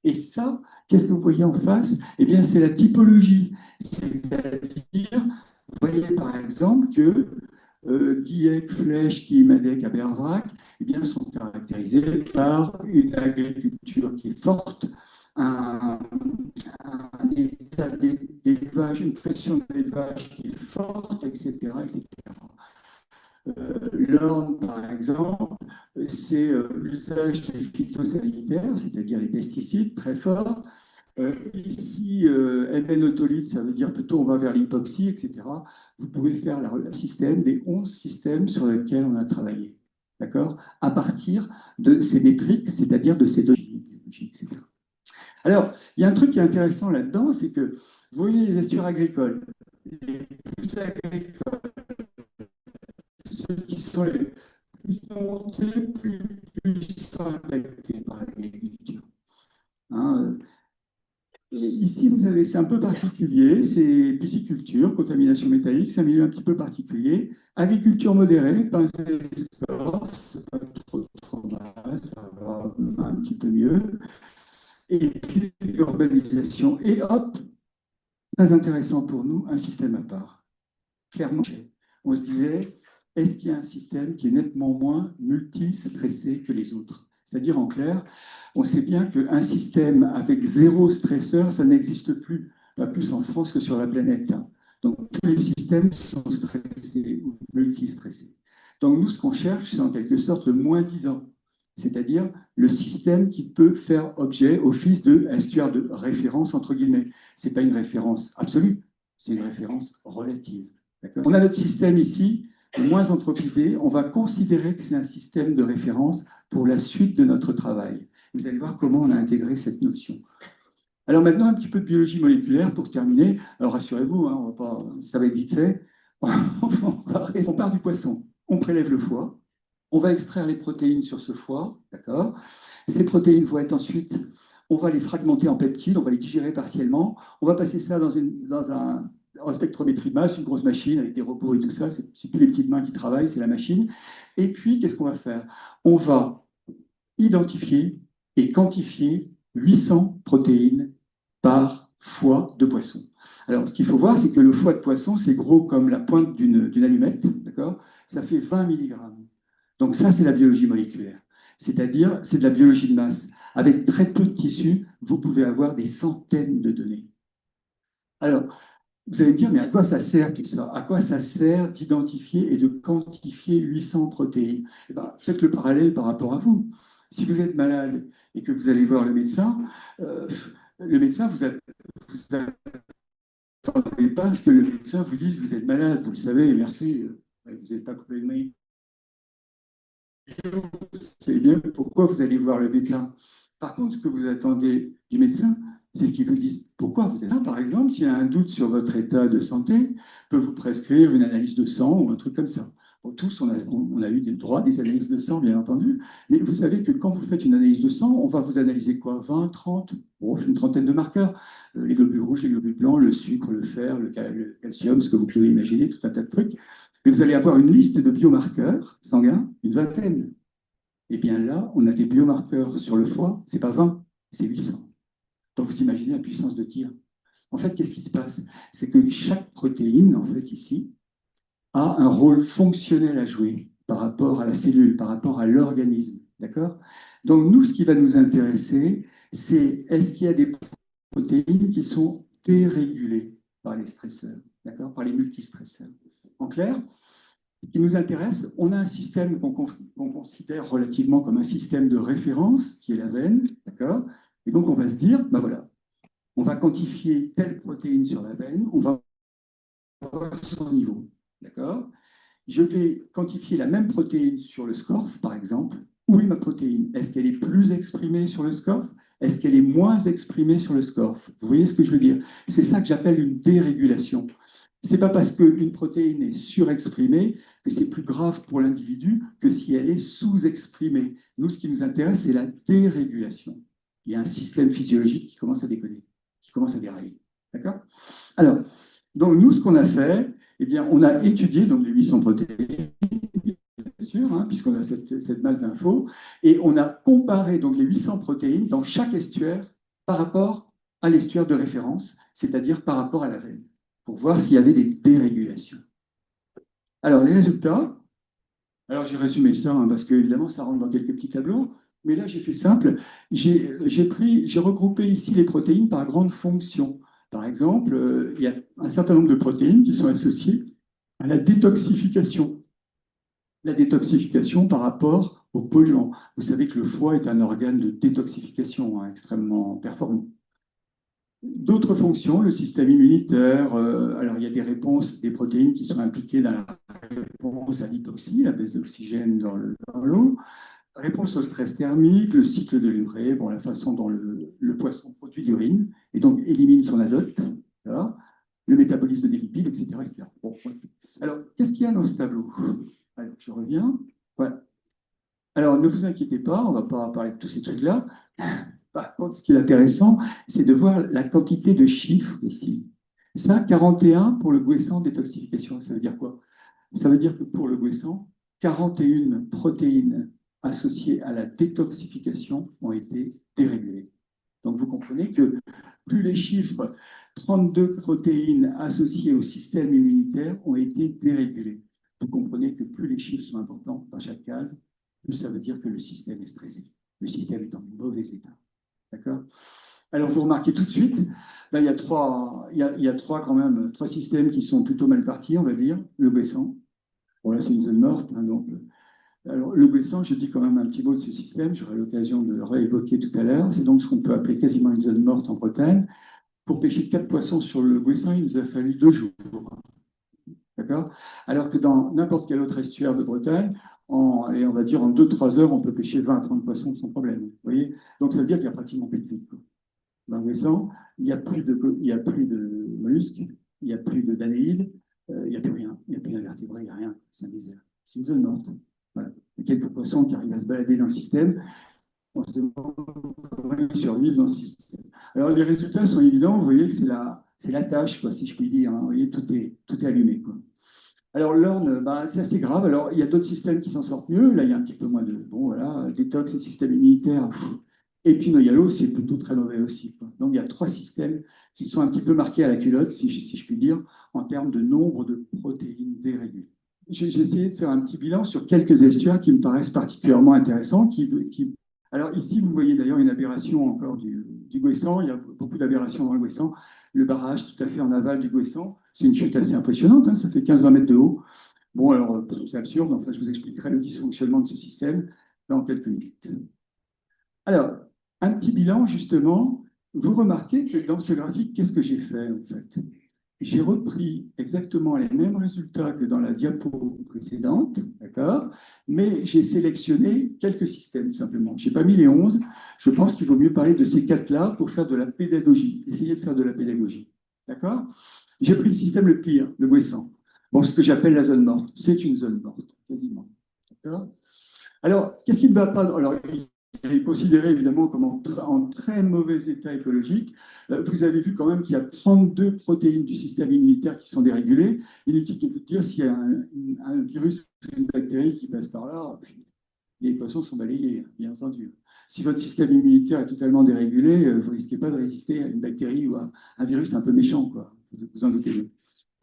Et ça, qu'est-ce que vous voyez en face? Eh bien, c'est la typologie. C'est-à-dire, vous voyez par exemple que Dieppe, Flèche, Quimadec, Abervrac, eh bien, sont caractérisés par une agriculture qui est forte, un état d'élevage, une pression d'élevage qui est forte, etc. etc. L'Orne, par exemple, c'est l'usage des phytosanitaires, c'est-à-dire les pesticides très forts. Ici, MN-otolite, ça veut dire plutôt on va vers l'hypoxie, etc. Vous pouvez faire le système des 11 systèmes sur lesquels on a travaillé, d'accord? À partir de ces métriques, c'est-à-dire de ces données biologiques, etc. Alors, il y a un truc qui est intéressant là-dedans, c'est que vous voyez les assures agricoles. Les plus agricoles, ceux qui sont les plus montés, plus sont impactés par l'agriculture. Hein, ici, vous avez, c'est un peu particulier, c'est pisciculture, contamination métallique, c'est un milieu un petit peu particulier. Agriculture modérée, pince et escorce, pas trop mal, ça va un petit peu mieux. Et puis l'urbanisation. Et hop, très intéressant pour nous, un système à part. Clairement, on se disait, est-ce qu'il y a un système qui est nettement moins multi-stressé que les autres? C'est-à-dire, en clair, on sait bien qu'un système avec zéro stresseur, ça n'existe plus, pas plus en France que sur la planète. Donc, tous les systèmes sont stressés ou multi-stressés. Donc, nous, ce qu'on cherche, c'est en quelque sorte le moins 10 ans, c'est-à-dire le système qui peut faire objet, office de estuaire de référence, entre guillemets. Ce n'est pas une référence absolue, c'est une référence relative. On a notre système ici, moins anthropisé. On va considérer que c'est un système de référence pour la suite de notre travail. Vous allez voir comment on a intégré cette notion. Alors maintenant, un petit peu de biologie moléculaire pour terminer. Alors rassurez-vous, hein, ça va être vite fait. On part du poisson, on prélève le foie, on va extraire les protéines sur ce foie, d'accord? Ces protéines vont être ensuite, on va les fragmenter en peptides, on va les digérer partiellement, on va passer ça en spectrométrie de masse, une grosse machine avec des robots et tout ça, c'est plus les petites mains qui travaillent, c'est la machine. Et puis, qu'est-ce qu'on va faire? On va identifier et quantifier 800 protéines par foie de poisson. Alors, ce qu'il faut voir, c'est que le foie de poisson, c'est gros comme la pointe d'une allumette, d'accord? Ça fait 20 milligrammes. Donc ça, c'est la biologie moléculaire. C'est-à-dire, c'est de la biologie de masse. Avec très peu de tissus, vous pouvez avoir des centaines de données. Alors, vous allez me dire, mais à quoi ça sert tout ça? À quoi ça sert d'identifier et de quantifier 800 protéines? Eh ben, faites le parallèle par rapport à vous. Si vous êtes malade et que vous allez voir le médecin, vous n'attendez pas à ce que le médecin vous dise, vous êtes malade, vous le savez, merci, vous n'êtes pas complètement idiot, c'est bien pourquoi vous allez voir le médecin. Par contre, ce que vous attendez du médecin, c'est qu'il vous dise pourquoi vous êtes là. Par exemple, s'il y a un doute sur votre état de santé, peut vous prescrire une analyse de sang ou un truc comme ça. Bon, tous, on a eu des droits des analyses de sang, bien entendu, mais vous savez que quand vous faites une analyse de sang, on va vous analyser quoi? 20, 30, bon, une trentaine de marqueurs. Les globules rouges, les globules blancs, le sucre, le fer, le calcium, ce que vous pouvez imaginer, tout un tas de trucs. Mais vous allez avoir une liste de biomarqueurs sanguins, une vingtaine. Eh bien là, on a des biomarqueurs sur le foie, c'est pas 20, c'est 800. Donc vous imaginez la puissance de tir. En fait, qu'est-ce qui se passe? C'est que chaque protéine, en fait, ici, a un rôle fonctionnel à jouer par rapport à la cellule, par rapport à l'organisme. D'accord? Donc nous, ce qui va nous intéresser, c'est est-ce qu'il y a des protéines qui sont dérégulées par les stresseurs, d'accord? Par les multistresseurs. En clair, ce qui nous intéresse, on a un système qu'on considère relativement comme un système de référence, qui est la veine, d'accord? Et donc, on va se dire, ben voilà, on va quantifier telle protéine sur la veine, on va voir son niveau, d'accord? Je vais quantifier la même protéine sur le SCORF, par exemple. Où est ma protéine? Est-ce qu'elle est plus exprimée sur le SCORF? Est-ce qu'elle est moins exprimée sur le SCORF? Vous voyez ce que je veux dire? C'est ça que j'appelle une dérégulation. Ce n'est pas parce qu'une protéine est surexprimée que c'est plus grave pour l'individu que si elle est sous-exprimée. Nous, ce qui nous intéresse, c'est la dérégulation. Il y a un système physiologique qui commence à déconner, qui commence à dérailler. D'accord? Alors, donc nous, ce qu'on a fait, eh bien, on a étudié donc, les 800 protéines, bien sûr, hein, puisqu'on a cette masse d'infos, et on a comparé donc, les 800 protéines dans chaque estuaire par rapport à l'estuaire de référence, c'est-à-dire par rapport à la veine, pour voir s'il y avait des dérégulations. Alors, les résultats, alors j'ai résumé ça, hein, parce qu'évidemment, ça rentre dans quelques petits tableaux, mais là, j'ai fait simple. J'ai regroupé ici les protéines par grande fonction. Par exemple, il y a un certain nombre de protéines qui sont associées à la détoxification. La détoxification par rapport aux polluants. Vous savez que le foie est un organe de détoxification hein, extrêmement performant. D'autres fonctions, le système immunitaire, alors il y a des réponses, des protéines qui sont impliquées dans la réponse à l'hypoxie, la baisse d'oxygène dans l'eau, réponse au stress thermique, le cycle de l'urée, bon, la façon dont le poisson produit l'urine et donc élimine son azote, voilà, le métabolisme des lipides, etc. etc. Bon, ouais. Alors, qu'est-ce qu'il y a dans ce tableau? Alors, je reviens. Voilà. Alors, ne vous inquiétez pas, on ne va pas parler de tous ces trucs-là. Par contre, ce qui est intéressant, c'est de voir la quantité de chiffres ici. Ça, 41 pour le Guessant détoxification, ça veut dire quoi? Ça veut dire que pour le Guessant, 41 protéines associées à la détoxification ont été dérégulées. Donc vous comprenez que plus les chiffres 32 protéines associées au système immunitaire ont été dérégulées. Vous comprenez que plus les chiffres sont importants dans chaque case, plus ça veut dire que le système est stressé. Le système est en mauvais état. D'accord? Alors, vous remarquez tout de suite, là, il y a quand même, trois systèmes qui sont plutôt mal partis, on va dire. Le Guessant, bon, là, c'est une zone morte. Hein, donc, alors, le Guessant, je dis quand même un petit mot de ce système, j'aurai l'occasion de le réévoquer tout à l'heure. C'est donc ce qu'on peut appeler quasiment une zone morte en Bretagne. Pour pêcher 4 poissons sur le Guessant, il nous a fallu 2 jours. D'accord? Alors que dans n'importe quel autre estuaire de Bretagne, on va dire en 2-3 heures, on peut pêcher 20 à 30 poissons sans problème. Vous voyez? Donc ça veut dire qu'il n'y a pratiquement plus de vie. Dans le Guessant, il n'y a plus de mollusques, il n'y a plus d'annélides, il n'y a plus rien, il n'y a plus d'invertébrés, il n'y a rien. C'est un désert. C'est une zone morte. Voilà. Il y a quelques poissons qui arrivent à se balader dans le système. On se demande comment ils survivent dans ce système. Alors les résultats sont évidents, vous voyez que c'est la tâche, quoi, si je puis dire. Hein. Vous voyez, tout est allumé. Quoi. Alors l'orne, bah, c'est assez grave. Alors il y a d'autres systèmes qui s'en sortent mieux. Là, il y a un petit peu moins de. Bon, voilà, détox et système immunitaire. Et puis Noyalo, c'est plutôt très mauvais aussi, quoi. Donc il y a trois systèmes qui sont un petit peu marqués à la culotte, si je puis dire, en termes de nombre de protéines dérégulées. J'ai essayé de faire un petit bilan sur quelques estuaires qui me paraissent particulièrement intéressants. Alors ici, vous voyez d'ailleurs une aberration encore du Gouessant. Il y a beaucoup d'aberrations dans le Gouessant. Le barrage tout à fait en aval du Gouessant, c'est une chute assez impressionnante, hein, ça fait 15-20 mètres de haut. Bon, alors c'est absurde, enfin, je vous expliquerai le dysfonctionnement de ce système dans quelques minutes. Alors, un petit bilan, justement, vous remarquez que dans ce graphique, qu'est-ce que j'ai fait en fait? J'ai repris exactement les mêmes résultats que dans la diapo précédente, d'accord? Mais j'ai sélectionné quelques systèmes simplement. Je n'ai pas mis les 11. Je pense qu'il vaut mieux parler de ces quatre-là pour faire de la pédagogie. Essayez de faire de la pédagogie, d'accord? J'ai pris le système le pire, le Gouessant. Bon, ce que j'appelle la zone morte. C'est une zone morte, quasiment. D'accord? Alors, qu'est-ce qui ne va pas? Alors, il est considéré évidemment comme en très mauvais état écologique. Vous avez vu quand même qu'il y a 32 protéines du système immunitaire qui sont dérégulées. Inutile de vous dire s'il y a un virus ou une bactérie qui passe par là, les poissons sont balayés, bien entendu. Si votre système immunitaire est totalement dérégulé, vous ne risquez pas de résister à une bactérie ou à un virus un peu méchant, quoi. Vous en doutez bien.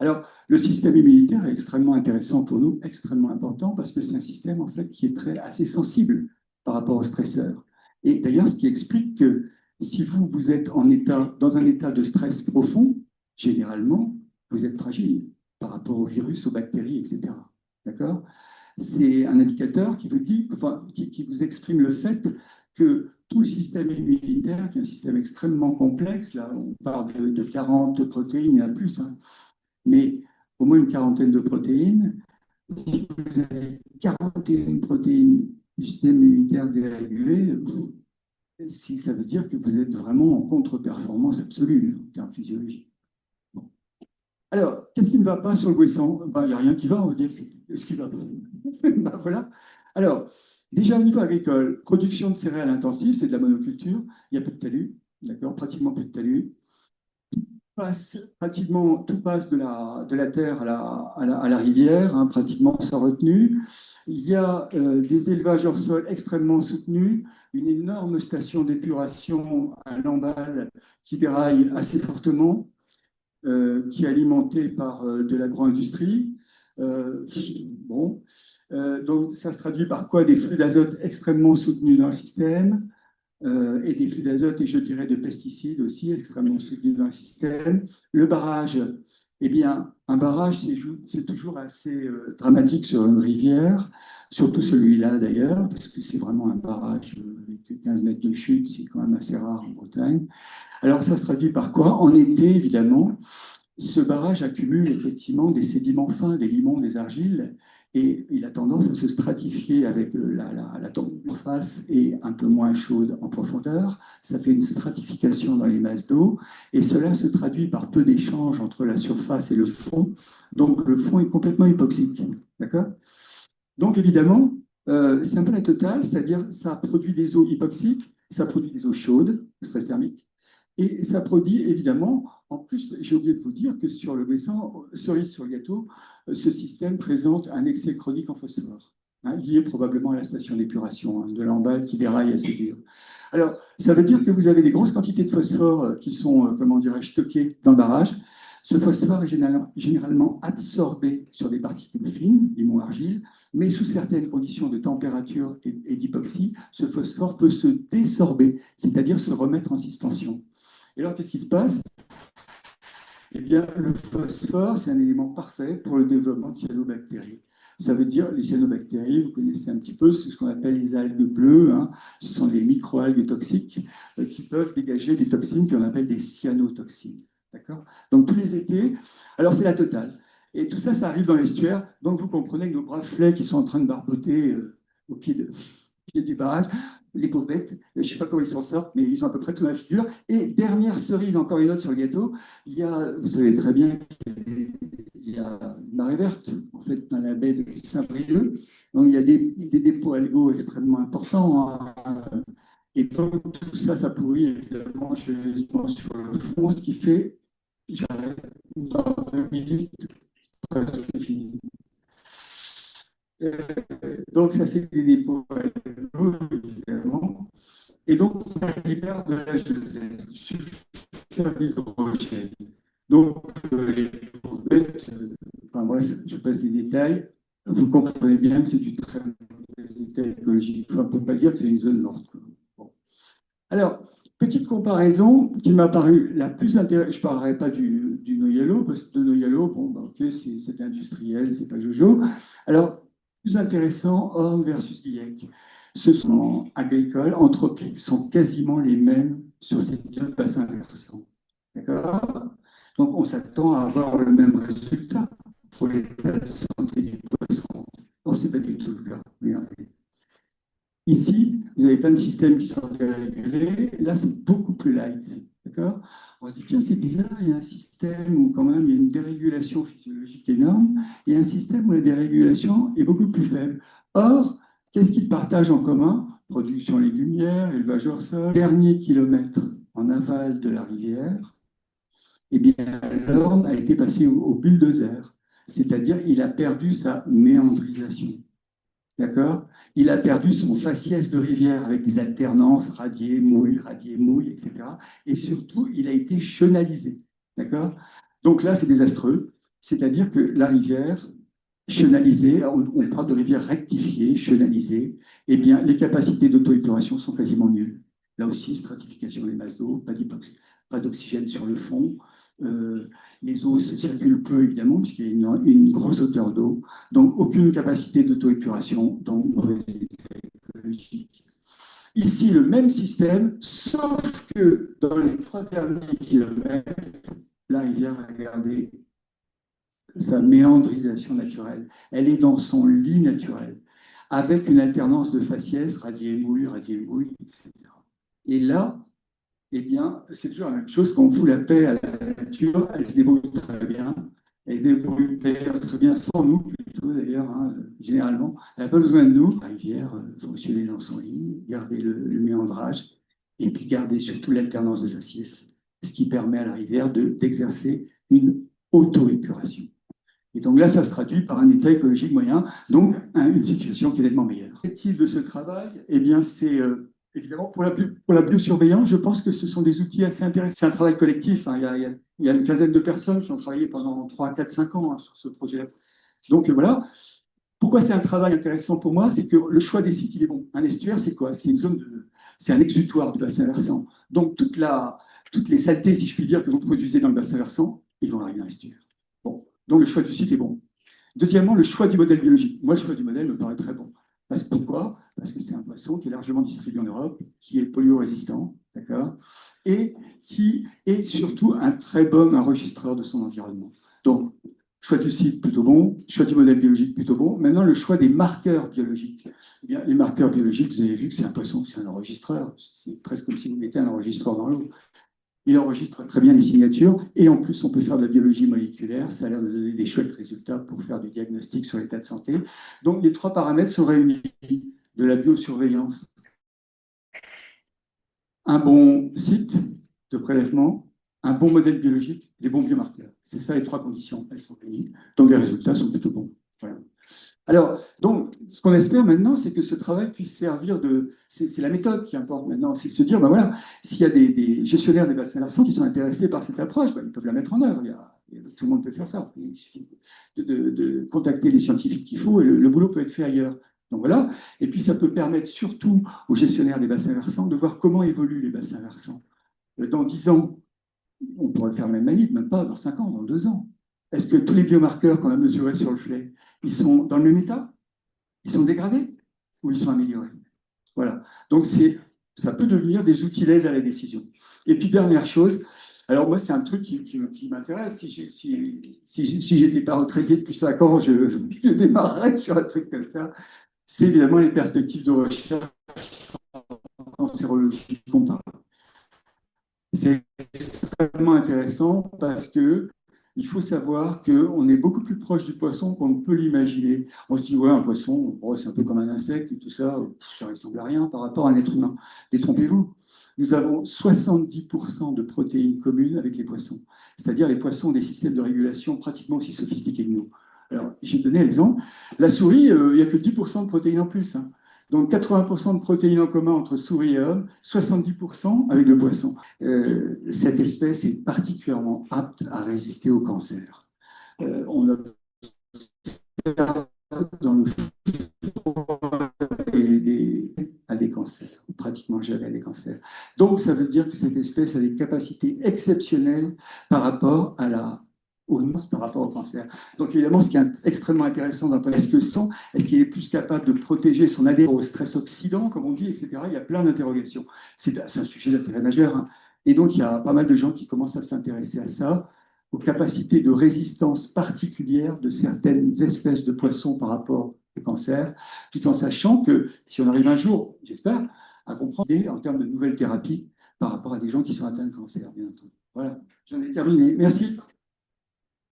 Alors, le système immunitaire est extrêmement intéressant pour nous, extrêmement important, parce que c'est un système en fait qui est assez sensible par rapport aux stresseurs. Et d'ailleurs, ce qui explique que si vous êtes dans un état de stress profond, généralement, vous êtes fragile par rapport aux virus, aux bactéries, etc. D'accord? C'est un indicateur qui vous dit, enfin, qui vous exprime le fait que tout le système immunitaire, qui est un système extrêmement complexe, là, on parle de 40 protéines et à plus, hein, mais au moins une quarantaine de protéines. Si vous avez 41 protéines du système immunitaire dérégulé, si ça veut dire que vous êtes vraiment en contre-performance absolue en termes physiologiques. Bon. Alors, qu'est-ce qui ne va pas sur le Gouessant? Il n'y a rien qui va, on va dire ce qui va pas. Voilà. Alors, déjà au niveau agricole, production de céréales intensive, c'est de la monoculture, il y a peu de talus, d'accord, pratiquement peu de talus. Pratiquement tout passe de la terre à la rivière, hein, pratiquement sans retenue. Il y a des élevages hors sol extrêmement soutenus, une énorme station d'épuration à Lamballe qui déraille assez fortement, qui est alimentée par de l'agro-industrie. Bon. Donc ça se traduit par quoi? Des flux d'azote extrêmement soutenus dans le système. Et des flux d'azote et je dirais de pesticides aussi extrêmement soutenus dans le système. Le barrage, eh bien, un barrage, c'est toujours assez dramatique sur une rivière, surtout celui-là d'ailleurs, parce que c'est vraiment un barrage avec 15 mètres de chute, c'est quand même assez rare en Bretagne. Alors ça se traduit par quoi? En été, évidemment, ce barrage accumule effectivement des sédiments fins, des limons, des argiles, et il a tendance à se stratifier avec la surface et un peu moins chaude en profondeur. Ça fait une stratification dans les masses d'eau, et cela se traduit par peu d'échanges entre la surface et le fond. Donc le fond est complètement hypoxique. D'accord? Donc évidemment, c'est un peu la totale, c'est-à-dire ça produit des eaux hypoxiques, ça produit des eaux chaudes, le stress thermique, et ça produit évidemment, en plus, j'ai oublié de vous dire que sur le Gouessant, cerise sur le gâteau, ce système présente un excès chronique en phosphore, hein, lié probablement à la station d'épuration de Lamballe qui déraille assez dur. Alors, ça veut dire que vous avez des grosses quantités de phosphore qui sont, comment dirais-je, stockées dans le barrage. Ce phosphore est généralement absorbé sur des particules fines, limon argile, mais sous certaines conditions de température et d'hypoxie, ce phosphore peut se désorber, c'est-à-dire se remettre en suspension. Et alors, qu'est-ce qui se passe? Eh bien, le phosphore, c'est un élément parfait pour le développement de cyanobactéries. Ça veut dire, les cyanobactéries, vous connaissez un petit peu, c'est ce qu'on appelle les algues bleues, hein. Ce sont des microalgues toxiques qui peuvent dégager des toxines qu'on appelle des cyanotoxines. D'accord? Donc, tous les étés, alors c'est la totale. Et tout ça, ça arrive dans l'estuaire. Donc, vous comprenez que nos braves flets qui sont en train de barboter au pied du barrage, les pauvres bêtes, je ne sais pas comment ils s'en sortent, mais ils ont à peu près tout dans la figure. Et dernière cerise, encore une autre sur le gâteau, il y a, vous savez très bien qu'il y a une marée verte, en fait, dans la baie de Saint-Brieuc. Donc, il y a des dépôts algaux extrêmement importants, hein. Et donc, tout ça, ça pourrit évidemment sur le fond, ce qui fait, j'arrête, dans 2 minutes, presque fini. Donc, ça fait des dépôts algaux, évidemment. Et donc, ça libère de l'H2S, super d'hydrogène. Donc, les bêtes, enfin bref, je passe les détails. Vous comprenez bien que c'est du très mauvais état écologique. Enfin, on ne peut pas dire que c'est une zone morte, quoi. Bon. Alors, petite comparaison qui m'a paru la plus intéressante. Je ne parlerai pas du Noyalo, parce que de Noyalo, bon, bah, ok, c'est industriel, c'est pas Jojo. Alors, plus intéressant, Horn versus Guillec. Ce sont agricoles, anthropiques, sont quasiment les mêmes sur ces deux bassins versants. D'accord? Donc, on s'attend à avoir le même résultat pour l'état de santé du poisson. Or, ce n'est pas du tout le cas. Regardez. Ici, vous avez plein de systèmes qui sont dérégulés. Là, c'est beaucoup plus light. D'accord? On se dit, tiens, c'est bizarre, il y a un système où quand même il y a une dérégulation physiologique énorme, et un système où la dérégulation est beaucoup plus faible. Or, qu'est-ce qu'ils partagent en commun? Production légumière, élevage hors sol. Dernier kilomètre en aval de la rivière, eh bien, l'Orne a été passé au bulldozer, c'est-à-dire il a perdu sa méandrisation. D'accord? Il a perdu son faciès de rivière avec des alternances, radier, mouille, etc. Et surtout, il a été chenalisé. D'accord? Donc là, c'est désastreux. C'est-à-dire que la rivière, chenalisée, on parle de rivière rectifiée, chenalisée, eh bien, les capacités d'auto-épuration sont quasiment nulles. Là aussi, stratification des masses d'eau, pas d'oxygène sur le fond. Les eaux circulent peu, évidemment, puisqu'il y a une grosse hauteur d'eau. Donc, aucune capacité d'auto-épuration, donc mauvais état écologique. Ici, le même système, sauf que dans les 3 derniers kilomètres, la rivière a gardé sa méandrisation naturelle. Elle est dans son lit naturel, avec une alternance de faciès, radier-mouille, etc. Et là, eh bien, c'est toujours la même chose. Quand on fout la paix à la nature, elle se débrouille très bien. Elle se débrouille d'ailleurs très bien sans nous, plutôt d'ailleurs, hein, généralement. Elle n'a pas besoin de nous. La rivière, fonctionner dans son lit, garder le méandrage, et puis garder surtout l'alternance de faciès, ce qui permet à la rivière d'exercer une auto-épuration. Et donc là, ça se traduit par un état écologique moyen, donc une situation qui est nettement meilleure. L'objectif de ce travail, eh bien, c'est évidemment pour la biosurveillance, je pense que ce sont des outils assez intéressants. C'est un travail collectif, hein. Il y a une quinzaine de personnes qui ont travaillé pendant 3, 4, 5 ans, hein, sur ce projet-là. Donc voilà. Pourquoi c'est un travail intéressant pour moi? C'est que le choix des sites, il est bon. Un estuaire, c'est quoi? C'est une zone c'est un exutoire du bassin versant. Donc toutes les saletés, si je puis dire, que vous produisez dans le bassin versant, ils vont arriver dans l'estuaire. Bon. Donc le choix du site est bon. Deuxièmement, le choix du modèle biologique. Moi, le choix du modèle me paraît très bon. Pourquoi? Parce que c'est un poisson qui est largement distribué en Europe, qui est polio-résistant, d'accord, et qui est surtout un très bon enregistreur de son environnement. Donc, choix du site plutôt bon, choix du modèle biologique plutôt bon. Maintenant, le choix des marqueurs biologiques. Eh bien, les marqueurs biologiques, vous avez vu que c'est un poisson, c'est un enregistreur. C'est presque comme si vous mettez un enregistreur dans l'eau. Il enregistre très bien les signatures et en plus, on peut faire de la biologie moléculaire. Ça a l'air de donner des chouettes résultats pour faire du diagnostic sur l'état de santé. Donc, les 3 paramètres sont réunis: de la biosurveillance, un bon site de prélèvement, un bon modèle biologique, des bons biomarqueurs. C'est ça les 3 conditions. Elles sont réunies. Donc, les résultats sont plutôt bons. Voilà. Alors, donc, ce qu'on espère maintenant, c'est que ce travail puisse servir de... C'est la méthode qui importe maintenant, c'est se dire, ben voilà, s'il y a des gestionnaires des bassins versants qui sont intéressés par cette approche, ben, ils peuvent la mettre en œuvre. Tout le monde peut faire ça. Il suffit de contacter les scientifiques qu'il faut et le boulot peut être fait ailleurs. Donc voilà. Et puis, ça peut permettre surtout aux gestionnaires des bassins versants de voir comment évoluent les bassins versants. Dans 10 ans, on pourrait faire la même manip, même pas dans 5 ans, dans 2 ans. Est-ce que tous les biomarqueurs qu'on a mesurés sur le fleuve, ils sont dans le même état? Ils sont dégradés ou ils sont améliorés? Voilà. Donc, ça peut devenir des outils d'aide à la décision. Et puis, dernière chose, alors moi, c'est un truc qui m'intéresse. Si j'étais pas retraité depuis 5 ans, je démarrerais sur un truc comme ça. C'est évidemment les perspectives de recherche en cancérologie comparée. C'est extrêmement intéressant parce que il faut savoir qu'on est beaucoup plus proche du poisson qu'on ne peut l'imaginer. On se dit, ouais, un poisson, oh, c'est un peu comme un insecte et tout ça, ça ne ressemble à rien par rapport à un être humain. Détrompez-vous, nous avons 70% de protéines communes avec les poissons. C'est-à-dire les poissons ont des systèmes de régulation pratiquement aussi sophistiqués que nous. Alors, j'ai donné l'exemple. La souris, il n'y a que 10% de protéines en plus. Hein. Donc 80% de protéines en commun entre souris et hommes, 70% avec le poisson. Cette espèce est particulièrement apte à résister au cancer. On observe dans le à des cancers, ou pratiquement jamais à des cancers. Donc, ça veut dire que cette espèce a des capacités exceptionnelles par rapport à par rapport au cancer. Donc, évidemment, ce qui est extrêmement intéressant d'un point de vue, est-ce qu'il est plus capable de protéger son adhérent au stress oxydant, comme on dit, etc. Il y a plein d'interrogations. C'est un sujet d'intérêt majeur. Hein. Et donc, il y a pas mal de gens qui commencent à s'intéresser à ça, aux capacités de résistance particulières de certaines espèces de poissons par rapport au cancer, tout en sachant que si on arrive un jour, j'espère, à comprendre en termes de nouvelles thérapies par rapport à des gens qui sont atteints de cancer, bien entendu. Voilà, j'en ai terminé. Merci.